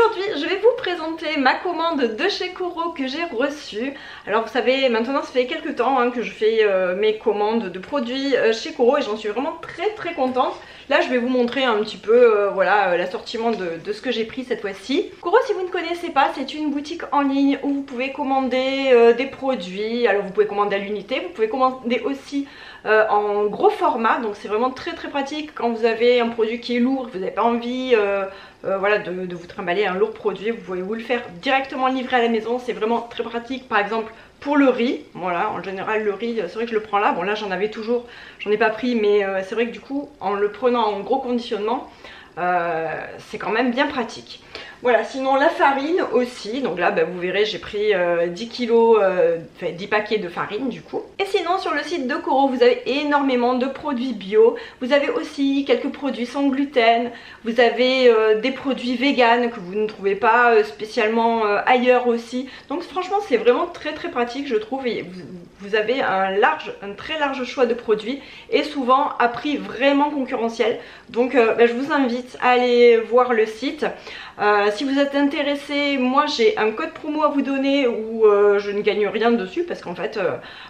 aujourd'hui je vais vous présenter ma commande de chez Coro que j'ai reçue. Alors vous savez, maintenant ça fait quelques temps que je fais mes commandes de produits chez Coro et j'en suis vraiment très contente. Là je vais vous montrer un petit peu voilà l'assortiment de ce que j'ai pris cette fois-ci. Coro, si vous ne connaissez pas, c'est une boutique en ligne où vous pouvez commander des produits. Alors vous pouvez commander à l'unité, vous pouvez commander aussi en gros format, donc c'est vraiment très pratique quand vous avez un produit qui est lourd, vous n'avez pas envie voilà, de vous trimballer un lourd produit. Vous pouvez vous le faire directement livrer à la maison, c'est vraiment très pratique. Par exemple pour le riz, voilà, en général le riz c'est vrai que je le prends là, bon là j'en avais toujours, j'en ai pas pris, mais c'est vrai que du coup en le prenant en gros conditionnement c'est quand même bien pratique. Voilà, sinon la farine aussi, donc là vous verrez j'ai pris 10 kilos, enfin 10 paquets de farine du coup. Et sinon sur le site de Coro vous avez énormément de produits bio, vous avez aussi quelques produits sans gluten, vous avez des produits vegan que vous ne trouvez pas spécialement ailleurs aussi. Donc franchement c'est vraiment très pratique je trouve, et vous avez un très large choix de produits et souvent à prix vraiment concurrentiel. Donc je vous invite à aller voir le site. Si vous êtes intéressé, moi j'ai un code promo à vous donner où je ne gagne rien dessus parce qu'en fait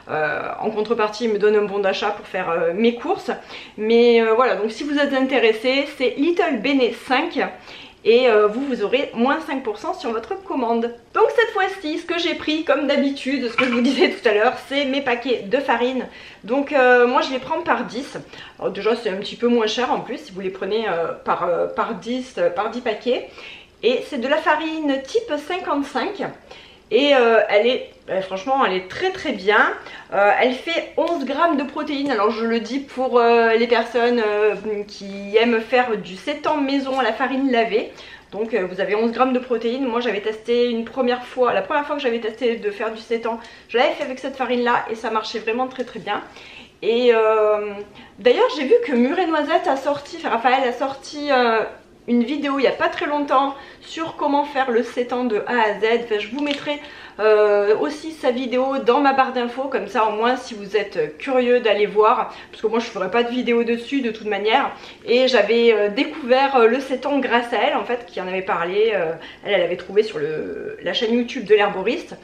en contrepartie il me donne un bon d'achat pour faire mes courses. Mais voilà, donc si vous êtes intéressé, c'est LittleBene5 et vous aurez moins 5% sur votre commande. Donc cette fois-ci ce que j'ai pris comme d'habitude, ce que je vous disais tout à l'heure, c'est mes paquets de farine. Donc moi je les prends par 10. Alors déjà c'est un petit peu moins cher en plus si vous les prenez par 10 paquets. Et c'est de la farine type 55 et franchement elle est très bien. Elle fait 11 grammes de protéines. Alors je le dis pour les personnes qui aiment faire du sétan maison à la farine lavée. Donc vous avez 11 grammes de protéines. Moi j'avais testé une première fois, la première fois que j'avais testé de faire du sétan, je l'avais fait avec cette farine là et ça marchait vraiment très bien. Et d'ailleurs j'ai vu que Mûre et Noisette a sorti, enfin Raphaël a sorti une vidéo il n'y a pas très longtemps sur comment faire le sétan de A à Z. Enfin, je vous mettrai aussi sa vidéo dans ma barre d'infos, comme ça au moins si vous êtes curieux d'aller voir, parce que moi je ne ferai pas de vidéo dessus de toute manière. Et j'avais découvert le sétan grâce à elle en fait, qui en avait parlé, elle avait trouvé sur la chaîne YouTube de l'herboriste.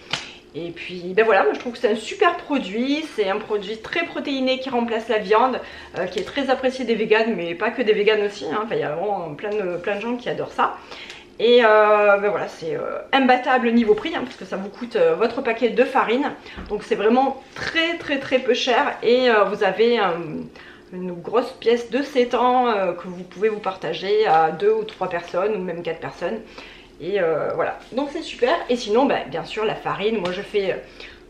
Et puis voilà, moi je trouve que c'est un super produit, c'est un produit très protéiné qui remplace la viande, qui est très apprécié des véganes, mais pas que des véganes aussi, enfin, il y a vraiment plein de gens qui adorent ça. Et voilà, c'est imbattable niveau prix, parce que ça vous coûte votre paquet de farine, donc c'est vraiment très peu cher. Et vous avez une grosse pièce de sétan que vous pouvez vous partager à 2 ou 3 personnes, ou même 4 personnes. Et voilà, donc c'est super. Et sinon bien sûr la farine, moi je fais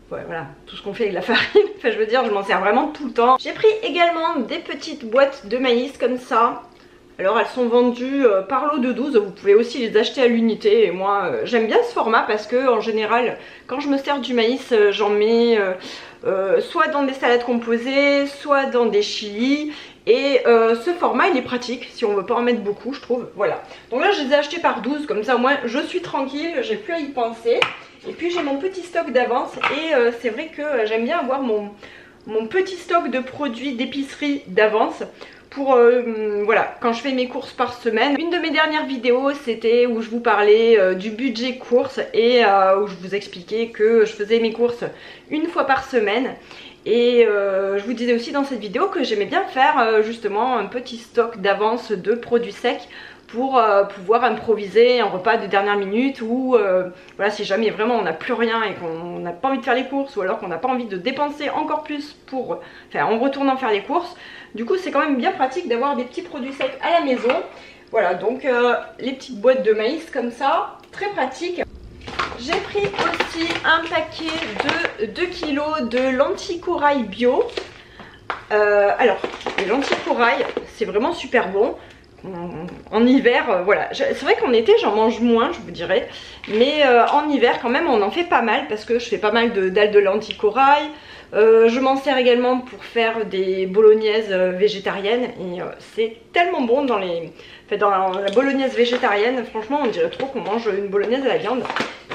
voilà, tout ce qu'on fait avec la farine. Enfin je veux dire, je m'en sers vraiment tout le temps. J'ai pris également des petites boîtes de maïs comme ça. Alors elles sont vendues par lot de 12, vous pouvez aussi les acheter à l'unité. Et moi j'aime bien ce format parce que en général quand je me sers du maïs j'en mets soit dans des salades composées, soit dans des chilis. Et ce format il est pratique si on veut pas en mettre beaucoup je trouve. Voilà, donc là je les ai achetés par 12, comme ça au moins je suis tranquille, j'ai plus à y penser. Et puis j'ai mon petit stock d'avance et c'est vrai que j'aime bien avoir mon petit stock de produits d'épicerie d'avance pour voilà, quand je fais mes courses par semaine. Une de mes dernières vidéos c'était où je vous parlais du budget courses et où je vous expliquais que je faisais mes courses une fois par semaine. Et je vous disais aussi dans cette vidéo que j'aimais bien faire justement un petit stock d'avance de produits secs pour pouvoir improviser un repas de dernière minute ou voilà, si jamais vraiment on n'a plus rien et qu'on n'a pas envie de faire les courses, ou alors qu'on n'a pas envie de dépenser encore plus pour, enfin, en retournant faire les courses. Du coup c'est quand même bien pratique d'avoir des petits produits secs à la maison. Voilà, donc les petites boîtes de maïs comme ça, très pratique. J'ai pris aussi un paquet de 2 kg de lentilles corail bio. Alors, les lentilles corail, c'est vraiment super bon. En hiver, voilà. C'est vrai qu'en été, j'en mange moins, je vous dirais. Mais en hiver, quand même, on en fait pas mal parce que je fais pas mal d'algues de lentilles corail. Je m'en sers également pour faire des bolognaises végétariennes. Et c'est tellement bon dans la bolognaise végétarienne. Franchement, on dirait trop qu'on mange une bolognaise à la viande.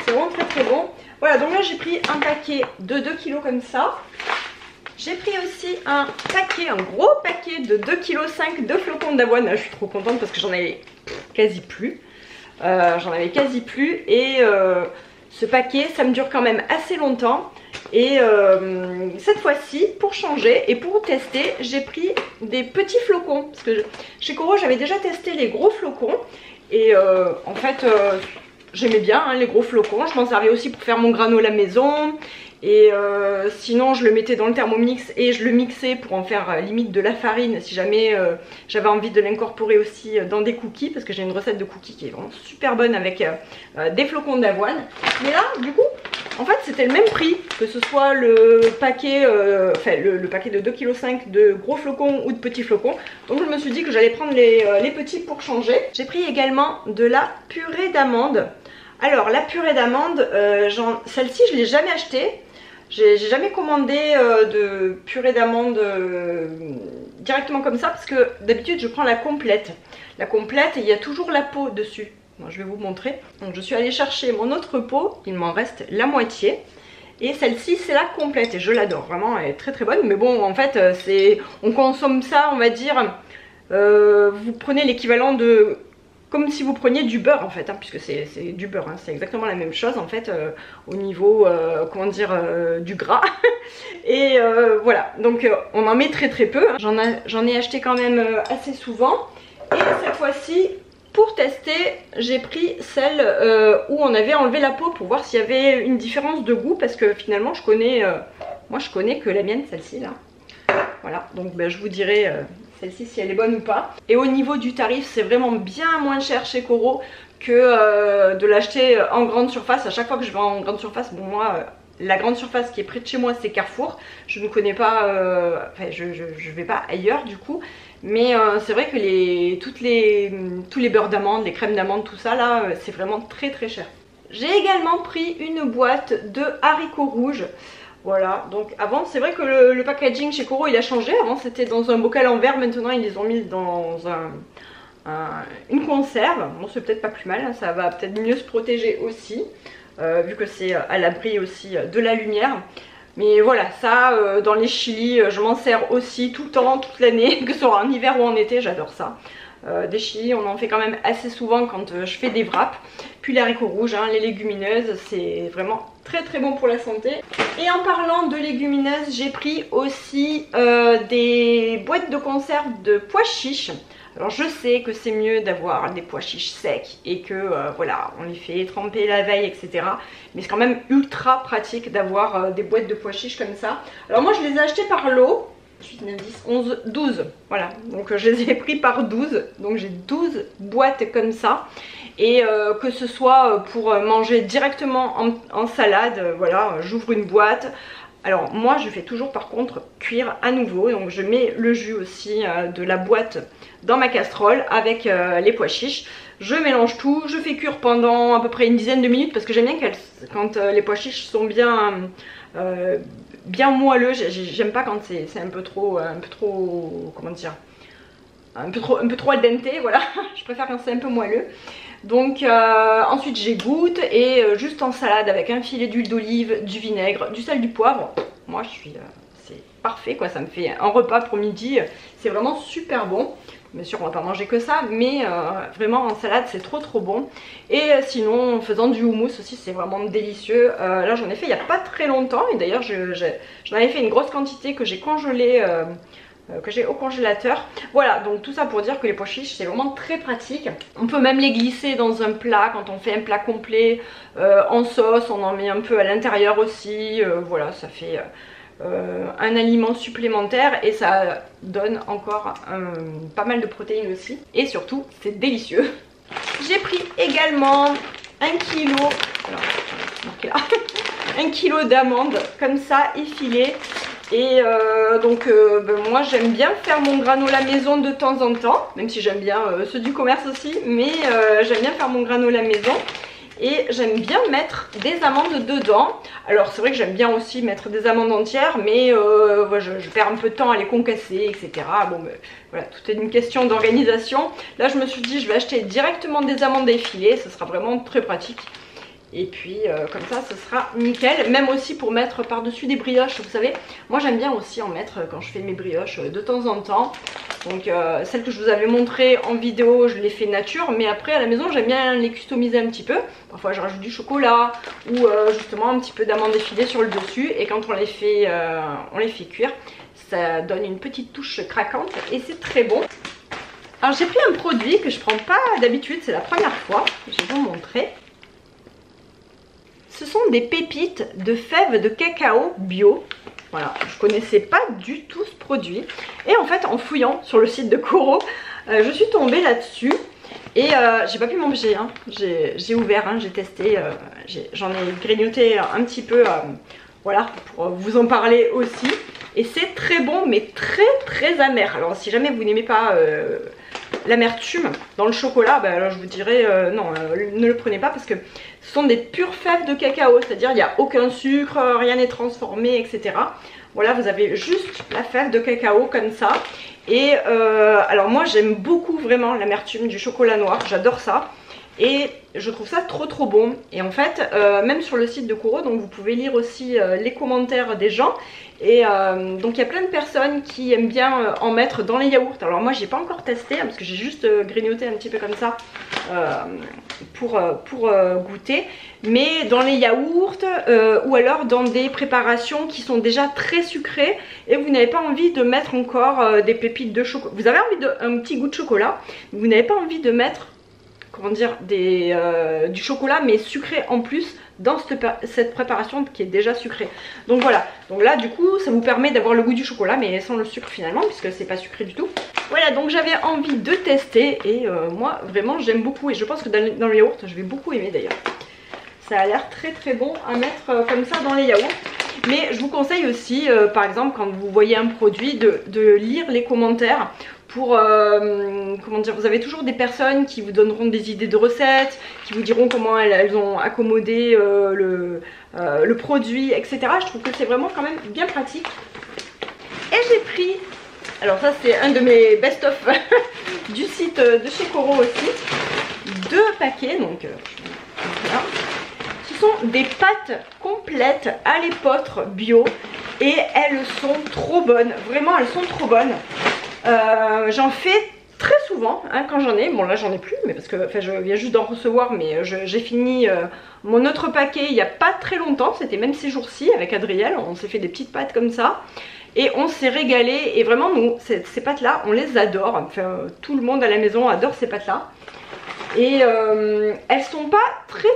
C'est vraiment très bon. Voilà, donc là j'ai pris un paquet de 2 kg comme ça. J'ai pris aussi un gros paquet de 2,5 kg de flocons d'avoine. Là je suis trop contente parce que j'en avais quasi plus. j'en avais quasi plus et ce paquet ça me dure quand même assez longtemps. Et cette fois-ci, pour changer et pour tester, j'ai pris des petits flocons. Parce que chez Coro, j'avais déjà testé les gros flocons. Et en fait, j'aimais bien hein, les gros flocons. Je m'en servais aussi pour faire mon granola maison. Et sinon, je le mettais dans le Thermomix et je le mixais pour en faire limite de la farine. Si jamais j'avais envie de l'incorporer aussi dans des cookies. Parce que j'ai une recette de cookies qui est vraiment super bonne avec des flocons d'avoine. Mais là, du coup... En fait c'était le même prix, que ce soit le paquet, le paquet de 2,5 kg de gros flocons ou de petits flocons. Donc je me suis dit que j'allais prendre les petits pour changer. J'ai pris également de la purée d'amande. Alors la purée d'amande, celle-ci je ne l'ai jamais achetée. J'ai jamais commandé de purée d'amande directement comme ça parce que d'habitude je prends la complète. La complète et il y a toujours la peau dessus. Je vais vous montrer. Donc je suis allée chercher mon autre pot, il m'en reste la moitié. Et celle-ci c'est la complète et je l'adore, vraiment elle est très très bonne. Mais bon en fait on consomme ça on va dire, vous prenez l'équivalent de... Comme si vous preniez du beurre en fait, hein, puisque c'est du beurre, hein, c'est exactement la même chose en fait au niveau, comment dire, du gras. Et voilà, donc on en met très très peu. Hein. J'en ai acheté quand même assez souvent. Et cette fois-ci... Pour tester, j'ai pris celle où on avait enlevé la peau pour voir s'il y avait une différence de goût parce que finalement je connais, moi je connais que la mienne, celle-ci là. Voilà, donc ben, je vous dirai celle-ci si elle est bonne ou pas. Et au niveau du tarif, c'est vraiment bien moins cher chez Coro que de l'acheter en grande surface. À chaque fois que je vais en grande surface, bon moi... La grande surface qui est près de chez moi c'est Carrefour. Je ne connais pas, enfin je vais pas ailleurs du coup. Mais c'est vrai que tous les beurres d'amande, les crèmes d'amande, tout ça là, c'est vraiment très très cher. J'ai également pris une boîte de haricots rouges. Voilà, donc avant c'est vrai que le packaging chez Coro il a changé. Avant c'était dans un bocal en verre, maintenant ils les ont mis dans une conserve. Bon c'est peut-être pas plus mal, hein, ça va peut-être mieux se protéger aussi. Vu que c'est à l'abri aussi de la lumière. Mais voilà, ça dans les chilis, je m'en sers aussi tout le temps, toute l'année, que ce soit en hiver ou en été, j'adore ça. Des chilis, on en fait quand même assez souvent quand je fais des wraps. Puis les haricots rouges, hein, les légumineuses, c'est vraiment très très bon pour la santé. Et en parlant de légumineuses, j'ai pris aussi des boîtes de conserve de pois chiches. Alors je sais que c'est mieux d'avoir des pois chiches secs et que voilà, on les fait tremper la veille, etc. Mais c'est quand même ultra pratique d'avoir des boîtes de pois chiches comme ça. Alors moi je les ai achetées par lot, 8, 9, 10, 11, 12. Voilà, donc je les ai pris par 12. Donc j'ai 12 boîtes comme ça. Et que ce soit pour manger directement en salade, voilà, j'ouvre une boîte. Alors moi je fais toujours par contre cuire à nouveau, donc je mets le jus aussi de la boîte dans ma casserole avec les pois chiches. Je mélange tout, je fais cuire pendant à peu près une dizaine de minutes parce que j'aime bien quand les pois chiches sont bien moelleux. J'aime pas quand c'est un peu trop, comment dire, un peu trop al dente, voilà. Je préfère quand c'est un peu moelleux. Donc ensuite j'égoutte et juste en salade avec un filet d'huile d'olive, du vinaigre, du sel, du poivre. Moi c'est parfait quoi, ça me fait un repas pour midi, c'est vraiment super bon. Bien sûr on va pas manger que ça, mais vraiment en salade c'est trop bon. Et sinon en faisant du houmous aussi c'est vraiment délicieux. Là j'en ai fait il n'y a pas très longtemps et d'ailleurs j'en avais fait une grosse quantité que j'ai congelée. Que j'ai au congélateur. Voilà, donc tout ça pour dire que les pois chiches c'est vraiment très pratique. On peut même les glisser dans un plat quand on fait un plat complet en sauce, on en met un peu à l'intérieur aussi. Voilà, ça fait un aliment supplémentaire et ça donne encore pas mal de protéines aussi. Et surtout, c'est délicieux. J'ai pris également 1 kg, alors, marqué là, 1 kg d'amandes comme ça effilées. Et donc moi j'aime bien faire mon granola maison de temps en temps, même si j'aime bien ceux du commerce aussi, mais j'aime bien faire mon granola maison et j'aime bien mettre des amandes dedans. Alors c'est vrai que j'aime bien aussi mettre des amandes entières, mais ouais, je perds un peu de temps à les concasser, etc. Bon ben voilà, tout est une question d'organisation. Là je me suis dit je vais acheter directement des amandes effilées, ce sera vraiment très pratique. Et puis comme ça ce sera nickel. Même aussi pour mettre par dessus des brioches, vous savez, moi j'aime bien aussi en mettre quand je fais mes brioches de temps en temps. Donc celle que je vous avais montré en vidéo, je l'ai fait nature, mais après à la maison j'aime bien les customiser un petit peu. Parfois je rajoute du chocolat ou justement un petit peu d'amandes effilées sur le dessus, et quand on les fait cuire, ça donne une petite touche craquante et c'est très bon. Alors j'ai pris un produit que je prends pas d'habitude, c'est la première fois, je vais vous montrer. Ce sont des pépites de fèves de cacao bio. Voilà, je connaissais pas du tout ce produit. Et en fait, en fouillant sur le site de Coro, je suis tombée là-dessus. Et j'ai pas pu m'empêcher, hein. J'ai ouvert, hein, j'ai testé, j'en ai grignoté un petit peu, voilà, pour vous en parler aussi. Et c'est très bon, mais très amer. Alors si jamais vous n'aimez pas l'amertume dans le chocolat, bah, alors je vous dirais non, ne le prenez pas, parce que ce sont des pures fèves de cacao, c'est-à-dire il n'y a aucun sucre, rien n'est transformé, etc. Voilà, vous avez juste la fève de cacao comme ça. Et alors moi j'aime beaucoup vraiment l'amertume du chocolat noir, j'adore ça. Et je trouve ça trop bon. Et en fait, même sur le site de Coro, donc vous pouvez lire aussi les commentaires des gens. Et donc il y a plein de personnes qui aiment bien en mettre dans les yaourts. Alors moi j'ai pas encore testé, hein, parce que j'ai juste grignoté un petit peu comme ça pour goûter. Mais dans les yaourts ou alors dans des préparations qui sont déjà très sucrées et vous n'avez pas envie de mettre encore des pépites de chocolat. Vous avez envie d'un petit goût de chocolat, mais vous n'avez pas envie de mettre, comment dire, du chocolat mais sucré en plus dans cette préparation qui est déjà sucrée. Donc voilà, donc là du coup ça vous permet d'avoir le goût du chocolat mais sans le sucre finalement, puisque c'est pas sucré du tout. Voilà, donc j'avais envie de tester et moi vraiment j'aime beaucoup, et je pense que dans le yaourt je vais beaucoup aimer d'ailleurs. Ça a l'air très bon à mettre comme ça dans les yaourts. Mais je vous conseille aussi, par exemple, quand vous voyez un produit, de lire les commentaires pour, comment dire, vous avez toujours des personnes qui vous donneront des idées de recettes, qui vous diront comment elles ont accommodé le produit, etc. Je trouve que c'est vraiment quand même bien pratique. Et j'ai pris, alors ça c'est un de mes best-of du site de chez Coro aussi, 2 paquets, donc voilà. Ce sont des pâtes complètes à l'épeautre bio et elles sont trop bonnes, vraiment elles sont trop bonnes. J'en fais très souvent hein, quand j'en ai, bon là j'en ai plus, mais parce que enfin, je viens juste d'en recevoir, mais j'ai fini mon autre paquet il n'y a pas très longtemps, c'était même ces jours-ci avec Adriel, on s'est fait des petites pâtes comme ça. Et on s'est régalé, et vraiment nous, ces pâtes là, on les adore, enfin tout le monde à la maison adore ces pâtes là. Et elles sont pas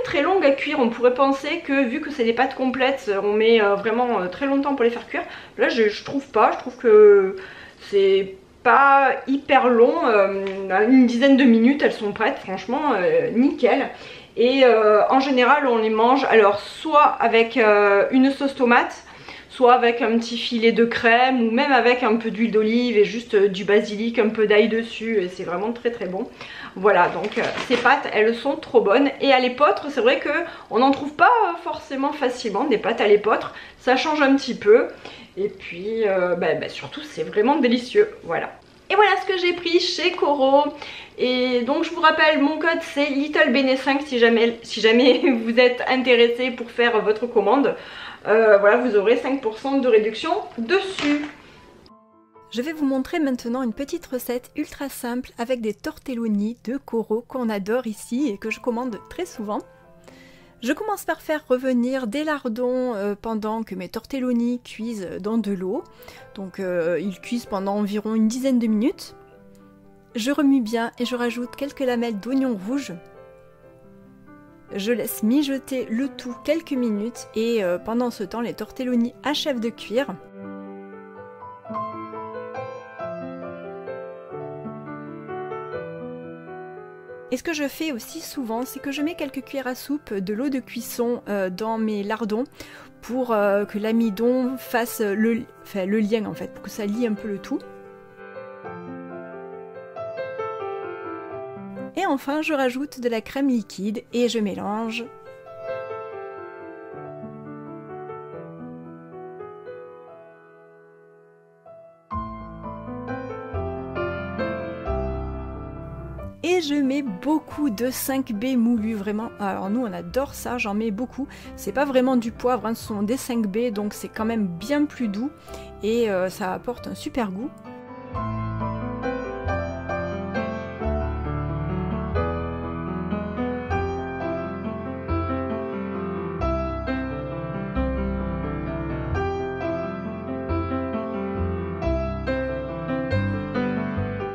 très longues à cuire. On pourrait penser que vu que c'est des pâtes complètes, on met vraiment très longtemps pour les faire cuire. Là je trouve pas, je trouve que c'est pas hyper long, une dizaine de minutes elles sont prêtes, franchement nickel. Et en général on les mange alors soit avec une sauce tomate, soit avec un petit filet de crème, ou même avec un peu d'huile d'olive et juste du basilic, un peu d'ail dessus, et c'est vraiment très bon. Voilà, donc ces pâtes elles sont trop bonnes. Et à l'épeautre, c'est vrai que on n'en trouve pas forcément facilement des pâtes à l'épeautre, ça change un petit peu. Et puis surtout c'est vraiment délicieux, voilà. Et voilà ce que j'ai pris chez Coro. Et donc je vous rappelle, mon code c'est LittleBene5 si jamais vous êtes intéressé pour faire votre commande. Voilà, vous aurez 5% de réduction dessus. Je vais vous montrer maintenant une petite recette ultra simple avec des tortelloni de Coro qu'on adore ici et que je commande très souvent. Je commence par faire revenir des lardons pendant que mes tortelloni cuisent dans de l'eau. Donc ils cuisent pendant environ une dizaine de minutes. Je remue bien et je rajoute quelques lamelles d'oignon rouge. Je laisse mijoter le tout quelques minutes et pendant ce temps les tortelloni achèvent de cuire. Et ce que je fais aussi souvent, c'est que je mets quelques cuillères à soupe de l'eau de cuisson dans mes lardons pour que l'amidon fasse le lien en fait, pour que ça lie un peu le tout. Et enfin, je rajoute de la crème liquide et je mélange. Et je mets beaucoup de 5B moulu, vraiment. Alors nous on adore ça, j'en mets beaucoup. C'est pas vraiment du poivre, hein, ce sont des 5B, donc c'est quand même bien plus doux et ça apporte un super goût.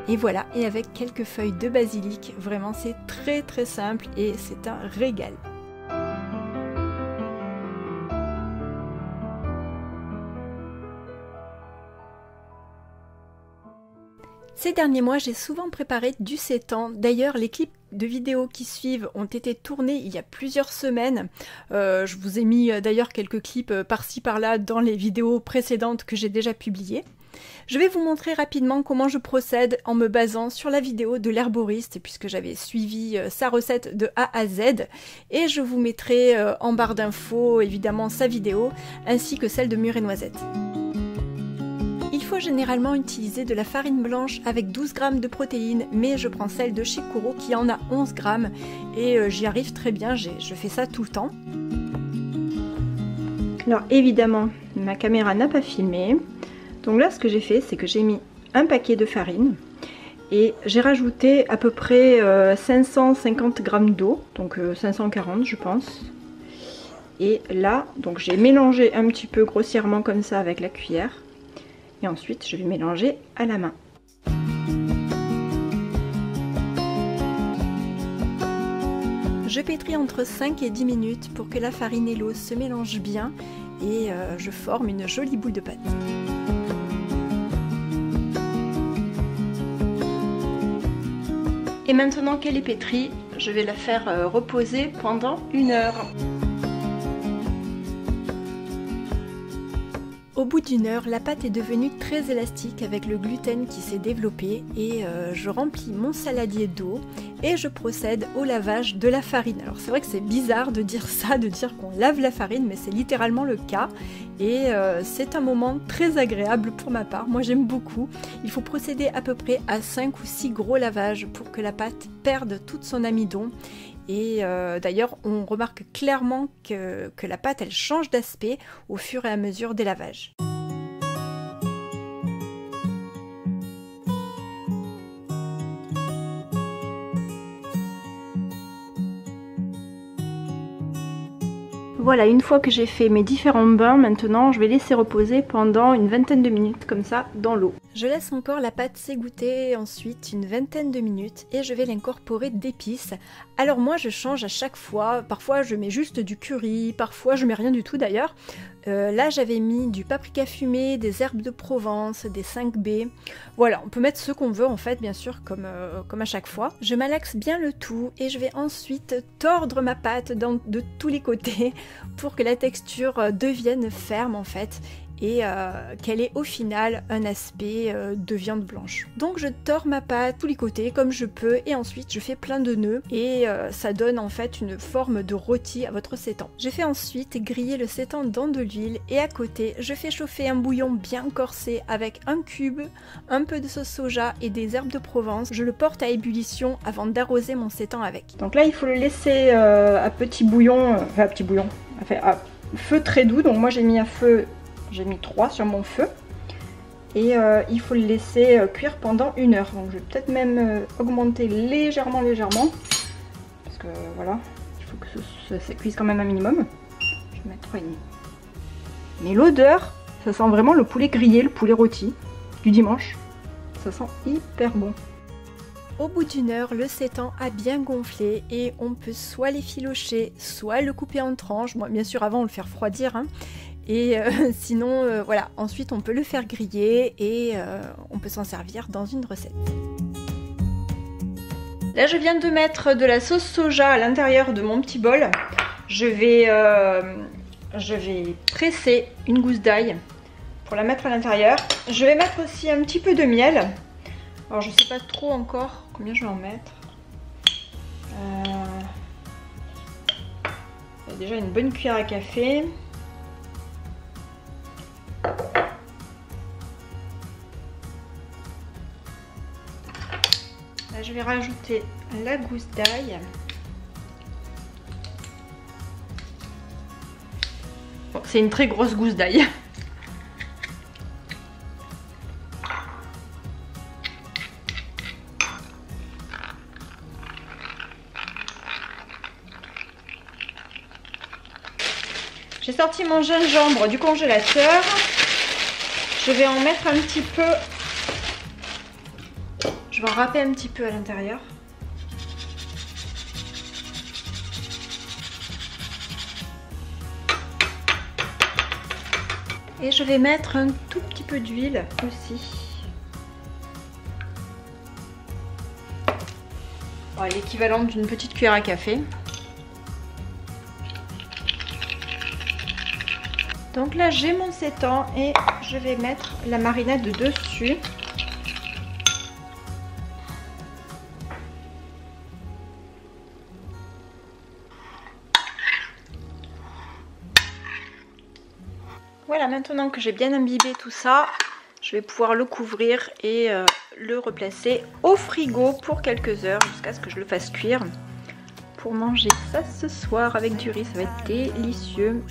Et voilà, et avec quelques feuilles de basilic, vraiment c'est très simple et c'est un régal. Ces derniers mois, j'ai souvent préparé du sétan. D'ailleurs, les clips de vidéos qui suivent ont été tournés il y a plusieurs semaines. Je vous ai mis d'ailleurs quelques clips par-ci par-là dans les vidéos précédentes que j'ai déjà publiées. Je vais vous montrer rapidement comment je procède en me basant sur la vidéo de l'herboriste puisque j'avais suivi sa recette de A à Z et je vous mettrai en barre d'infos évidemment sa vidéo ainsi que celle de Mûres et Noisettes. Il faut généralement utiliser de la farine blanche avec 12 g de protéines mais je prends celle de chez Koro qui en a 11 g et j'y arrive très bien, je fais ça tout le temps. Alors évidemment ma caméra n'a pas filmé. Donc là ce que j'ai fait c'est que j'ai mis un paquet de farine et j'ai rajouté à peu près 550 g d'eau, donc 540 je pense. Et là donc j'ai mélangé un petit peu grossièrement comme ça avec la cuillère et ensuite je vais mélanger à la main. Je pétris entre 5 et 10 minutes pour que la farine et l'eau se mélangent bien et je forme une jolie boule de pâte. Et maintenant qu'elle est pétrie, je vais la faire reposer pendant 1 heure. Au bout d'1 heure, la pâte est devenue très élastique avec le gluten qui s'est développé et je remplis mon saladier d'eau et je procède au lavage de la farine. Alors c'est vrai que c'est bizarre de dire ça, de dire qu'on lave la farine, mais c'est littéralement le cas et c'est un moment très agréable pour ma part. Moi j'aime beaucoup. Il faut procéder à peu près à 5 ou 6 gros lavages pour que la pâte perde toute son amidon. Et d'ailleurs on remarque clairement que la pâte elle change d'aspect au fur et à mesure des lavages. Voilà, une fois que j'ai fait mes différents bains, maintenant je vais laisser reposer pendant une vingtaine de minutes comme ça dans l'eau. Je laisse encore la pâte s'égoutter ensuite une vingtaine de minutes et je vais l'incorporer d'épices. Alors moi je change à chaque fois, parfois je mets juste du curry, parfois je mets rien du tout d'ailleurs. Là j'avais mis du paprika fumé, des herbes de Provence, des 5B. Voilà, on peut mettre ce qu'on veut en fait bien sûr comme à chaque fois. Je malaxe bien le tout et je vais ensuite tordre ma pâte de tous les côtés pour que la texture devienne ferme en fait et qu'elle ait au final un aspect de viande blanche. Donc je tords ma pâte tous les côtés comme je peux et ensuite je fais plein de nœuds et ça donne en fait une forme de rôti à votre sétan. Je fais ensuite griller le sétan dans de l'huile et à côté je fais chauffer un bouillon bien corsé avec un cube, un peu de sauce soja et des herbes de Provence. Je le porte à ébullition avant d'arroser mon sétan avec. Donc là il faut le laisser à petit bouillon, à feu très doux. Donc moi j'ai mis 3 sur mon feu et il faut le laisser cuire pendant 1 heure. Donc je vais peut-être même augmenter légèrement parce que voilà, il faut que ça cuise quand même un minimum. Je vais mettre 3,5. Mais l'odeur, ça sent vraiment le poulet grillé, le poulet rôti du dimanche. Ça sent hyper bon. Au bout d'1 heure, le sétan a bien gonflé et on peut soit l'effilocher, soit le couper en tranches. Bon, bien sûr avant on le fait refroidir hein. Et sinon voilà, ensuite on peut le faire griller et on peut s'en servir dans une recette. Là je viens de mettre de la sauce soja à l'intérieur de mon petit bol. Je vais presser une gousse d'ail pour la mettre à l'intérieur. Je vais mettre aussi un petit peu de miel. Alors je sais pas trop encore combien je vais en mettre. Il y a déjà une bonne cuillère à café. Là je je vais rajouter la gousse d'ail. Bon, c'est une très grosse gousse d'ail. J'ai sorti mon gingembre du congélateur. Je vais en mettre un petit peu. Je vais en râper un petit peu à l'intérieur. Et je vais mettre un tout petit peu d'huile aussi. Bon, l'équivalent d'une petite cuillère à café. Donc là j'ai mon sétan et je vais mettre la marinade dessus. Voilà, maintenant que j'ai bien imbibé tout ça, je vais pouvoir le couvrir et le replacer au frigo pour quelques heures jusqu'à ce que je le fasse cuire. Pour manger ça ce soir avec du riz, ça va être délicieux.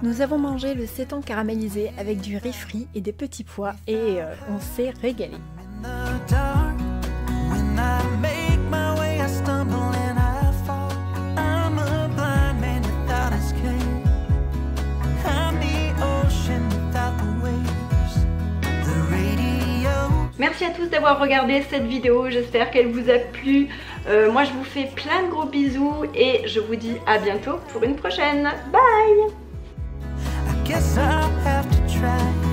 Nous avons mangé le sétan caramélisé avec du riz frit et des petits pois et on s'est régalé. Merci à tous d'avoir regardé cette vidéo, j'espère qu'elle vous a plu. Moi je vous fais plein de gros bisous et je vous dis à bientôt pour une prochaine. Bye! Guess I'll have to try.